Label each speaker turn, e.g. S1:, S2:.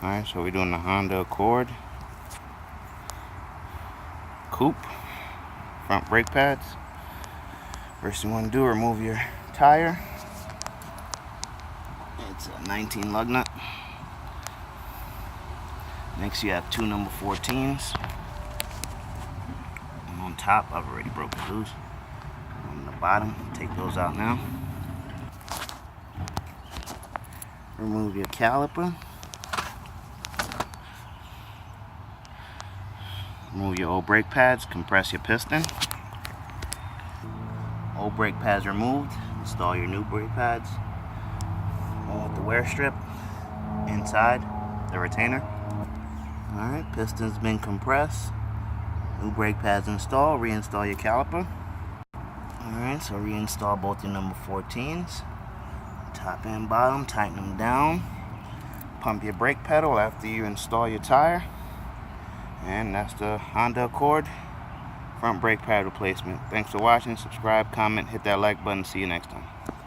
S1: Alright, so we're doing the Honda Accord Coupe front brake pads. First thing you want to do, remove your tire. It's a 19 lug nut. Next you have two number 14s. And on top, I've already broken loose. On the bottom, take those out now. Remove your caliper. Remove your old brake pads, compress your piston. Old brake pads removed, install your new brake pads. One with the wear strip inside the retainer. Alright, piston's been compressed. New brake pads installed, reinstall your caliper. Alright, so reinstall both your number 14s. Top and bottom, tighten them down. Pump your brake pedal after you install your tire. And that's the Honda Accord front brake pad replacement. Thanks for watching. Subscribe, comment, hit that like button. See you next time.